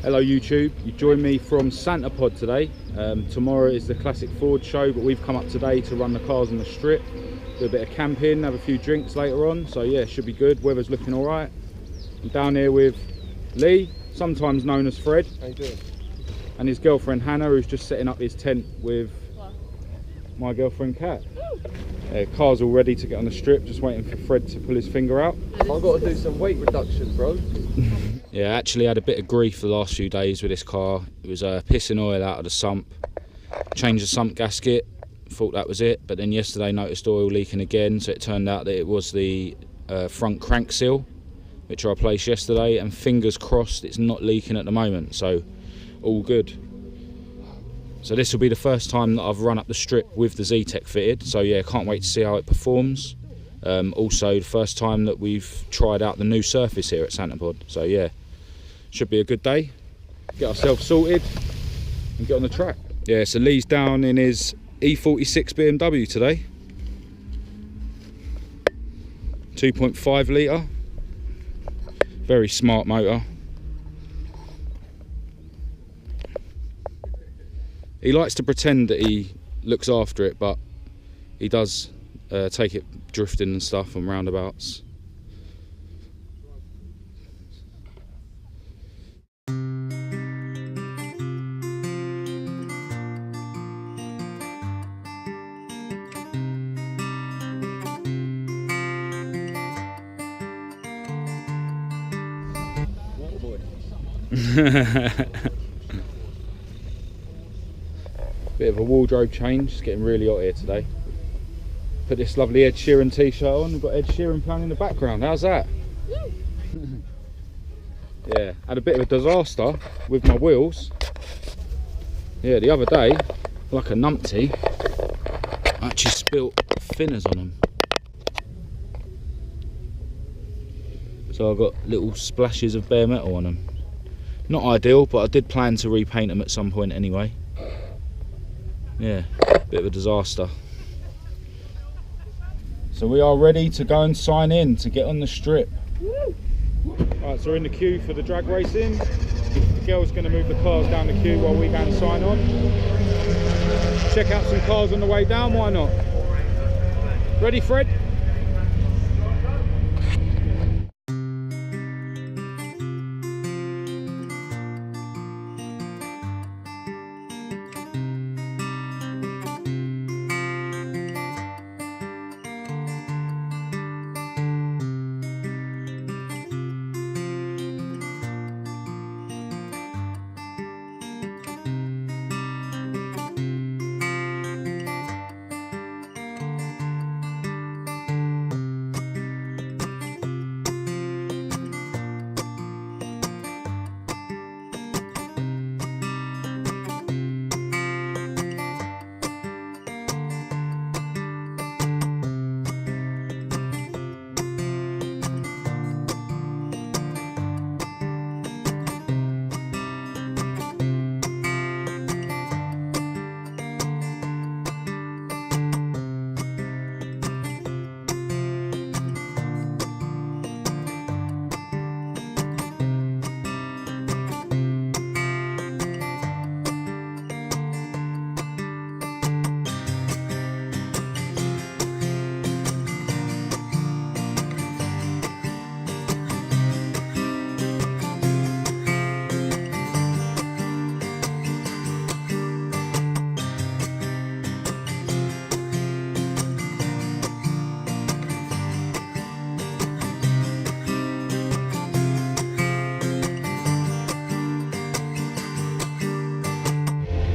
Hello YouTube, you join me from Santa Pod today. Tomorrow is the classic Ford show, but we've come up today to run the cars on the strip, do a bit of camping, have a few drinks later on, so yeah, should be good. Weather's looking all right. I'm down here with Lee, sometimes known as Fred. How you doing? And his girlfriend Hannah, who's just setting up his tent with my girlfriend Kat. Car's all ready to get on the strip, just waiting for Fred to pull his finger out. I've got to do some weight reduction, bro. Yeah, I actually had a bit of grief the last few days with this car. It was pissing oil out of the sump. Changed the sump gasket, thought that was it, but then yesterday noticed oil leaking again, so it turned out that it was the front crank seal, which I replaced yesterday, and fingers crossed it's not leaking at the moment, so all good. So this will be the first time that I've run up the strip with the ZETEC fitted, so yeah, can't wait to see how it performs. Also the first time that we've tried out the new surface here at Santa Pod, so yeah, should be a good day. Get ourselves sorted and get on the track. Yeah, so Lee's down in his E46 BMW today, 2.5 litre, very smart motor. He likes to pretend that he looks after it, but he does take it drifting and stuff on roundabouts. Water boy. Bit of a wardrobe change, it's getting really hot here today. Put this lovely Ed Sheeran t-shirt on, we've got Ed Sheeran playing in the background, how's that? Yeah, had a bit of a disaster with my wheels. Yeah, the other day, like a numpty, I actually spilt thinners on them. So I've got little splashes of bare metal on them. Not ideal, but I did plan to repaint them at some point anyway. Yeah, bit of a disaster. So we are ready to go and sign in to get on the strip. Alright, so we're in the queue for the drag racing. The girl's going to move the cars down the queue while we go and sign on. Check out some cars on the way down, why not? Ready, Fred?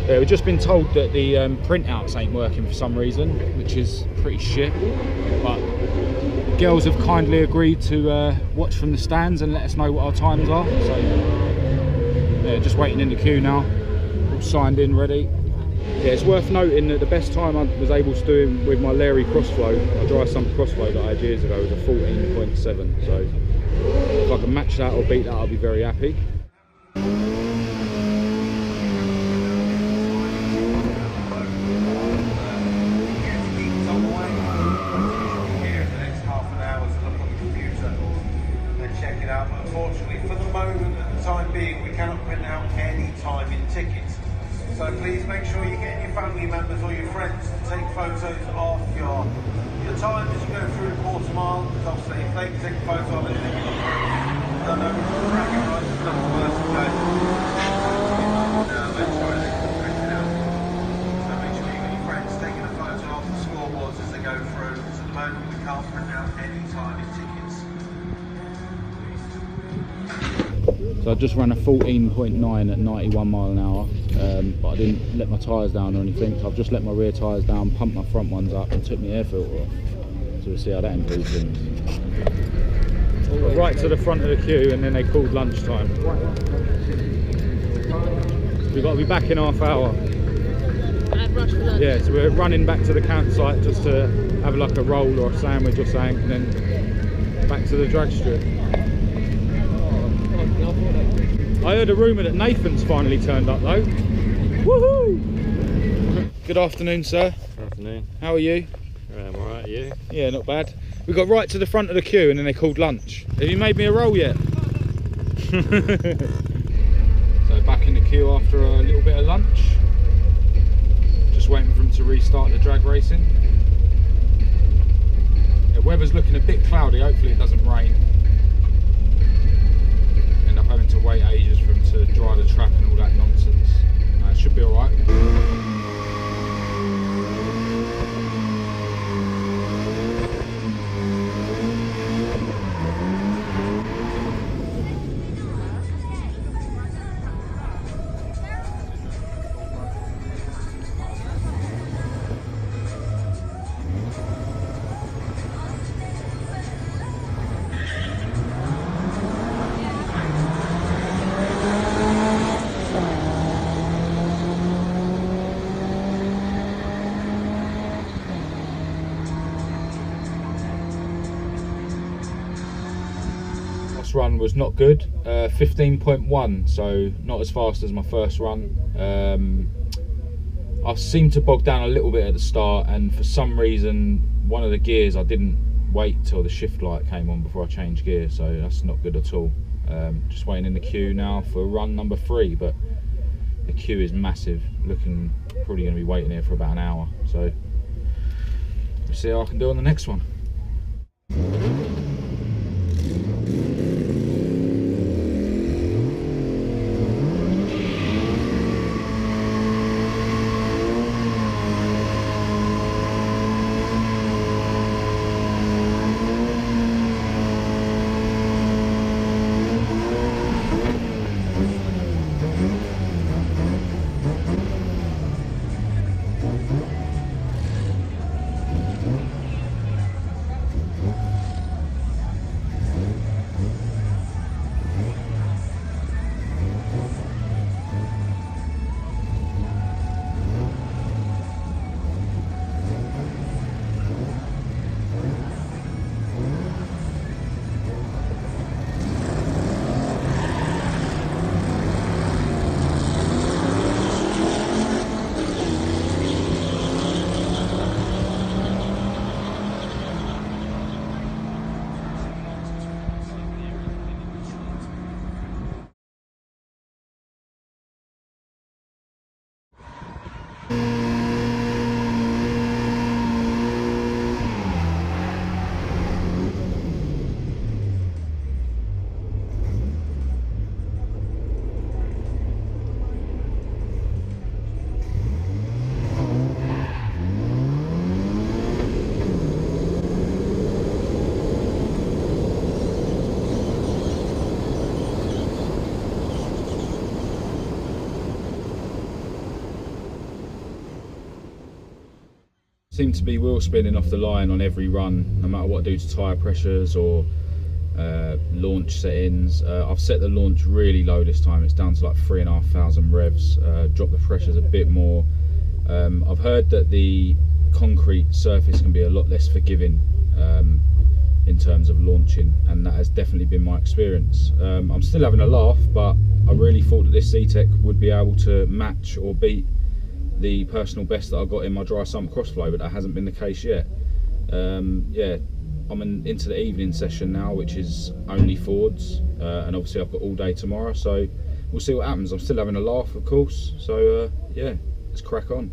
Yeah, we've just been told that the printouts ain't working for some reason, which is pretty shit, but the girls have kindly agreed to watch from the stands and let us know what our times are, so yeah, just waiting in the queue now, all signed in, ready. Yeah, it's worth noting that the best time I was able to do with my Larry Crossflow, my dry sump Crossflow that I had years ago, was a 14.7, so if I can match that or beat that, I'll be very happy. Unfortunately, for the moment, at the time being, we cannot print out So please make sure you're getting your family members or your friends to take photos of your time as you go through the quarter mile, because obviously if they can take a photo of it, then you've got proof. Don't know, bragging rights is not the worst to go. Now let's try and take it out. So make sure you've got your friends taking a photo of the scoreboards as they go through, because at the moment we can't print out any timing tickets. So I just ran a 14.9 at 91 mile an hour, but I didn't let my tyres down or anything, so I've just let my rear tyres down, pumped my front ones up and took my air filter off. So we'll see how that improves things. Right to the front of the queue and then they called lunchtime. We've got to be back in half hour. Yeah, so we're running back to the campsite just to have like a roll or a sandwich or something and then back to the drag strip. I heard a rumour that Nathan's finally turned up though. Woohoo! Good afternoon, sir. Good afternoon. How are you? I'm alright, you? Yeah, not bad. We got right to the front of the queue and then they called lunch. Have you made me a roll yet? So back in the queue after a little bit of lunch. Just waiting for them to restart the drag racing. The weather's looking a bit cloudy, hopefully it doesn't rain. End up having to wait ages for them to dry the track and all that nonsense. It should be alright. Run was not good, 15.1, so not as fast as my first run. I seemed to bog down a little bit at the start, and for some reason one of the gears I didn't wait till the shift light came on before I changed gear, so that's not good at all. Just waiting in the queue now for run number 3, but the queue is massive, looking probably going to be waiting here for about an hour, so we'll see how I can do on the next one. Seem to be wheel spinning off the line on every run, no matter what I do to tyre pressures or launch settings. I've set the launch really low this time, it's down to like 3,500 revs, drop the pressures a bit more. I've heard that the concrete surface can be a lot less forgiving in terms of launching, and that has definitely been my experience. I'm still having a laugh, but I really thought that this ZETEC would be able to match or beat the personal best that I got in my dry sump crossflow, but that hasn't been the case yet. Yeah, I'm into the evening session now, which is only Fords, and obviously I've got all day tomorrow, so we'll see what happens. I'm still having a laugh, of course, so yeah, let's crack on.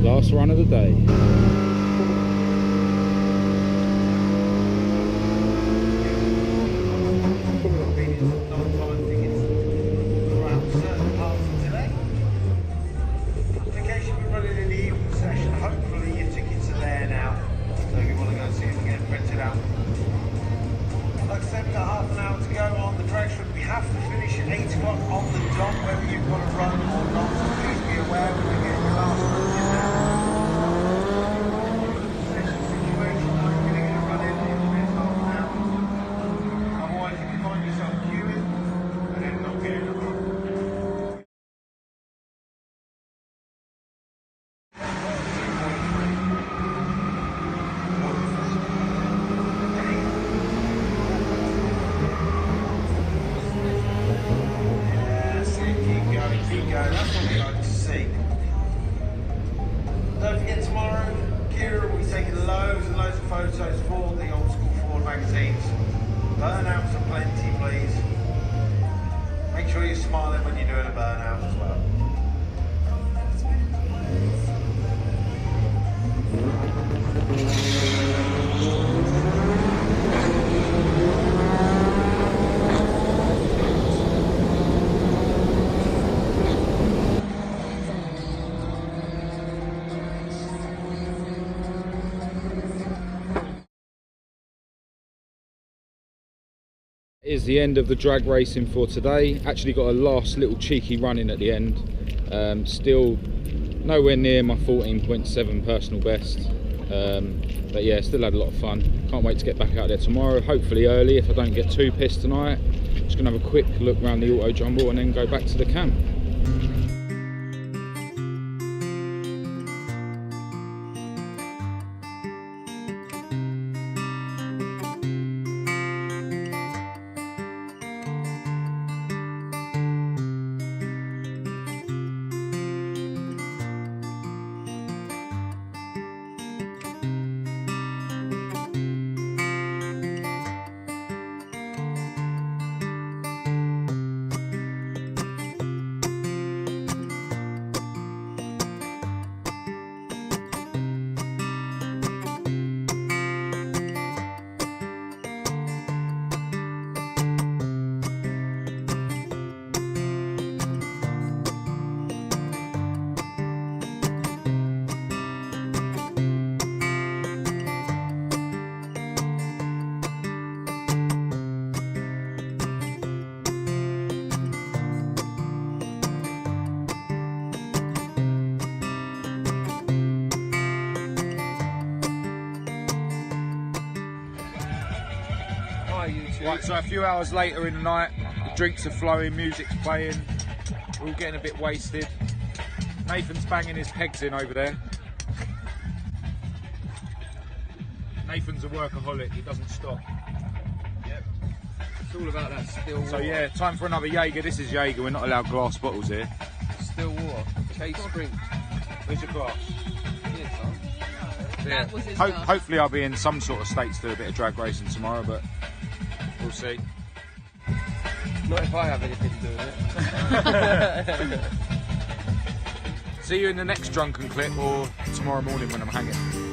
Last run of the day. Photos for the old school Ford magazines. Burnouts are plenty, please. Make sure you're smiling when you're doing a burnout as well. Is the end of the drag racing for today. Actually got a last little cheeky run in at the end. Still nowhere near my 14.7 personal best, but yeah, still had a lot of fun. Can't wait to get back out there tomorrow, hopefully early if I don't get too pissed tonight. Just gonna have a quick look around the auto jumble and then go back to the camp. Right, so a few hours later in the night, the drinks are flowing, music's playing, we're all getting a bit wasted. Nathan's banging his pegs in over there. Nathan's a workaholic, he doesn't stop. Yep. It's all about that still water. So yeah, time for another Jaeger. This is Jaeger, we're not allowed glass bottles here. Still water. Chase Spring. Where's your glass? Yeah, son. That was his Hopefully I'll be in some sort of state to do a bit of drag racing tomorrow, but we'll see. Not if I have anything to do with it. See you in the next drunken clip or tomorrow morning when I'm hanging.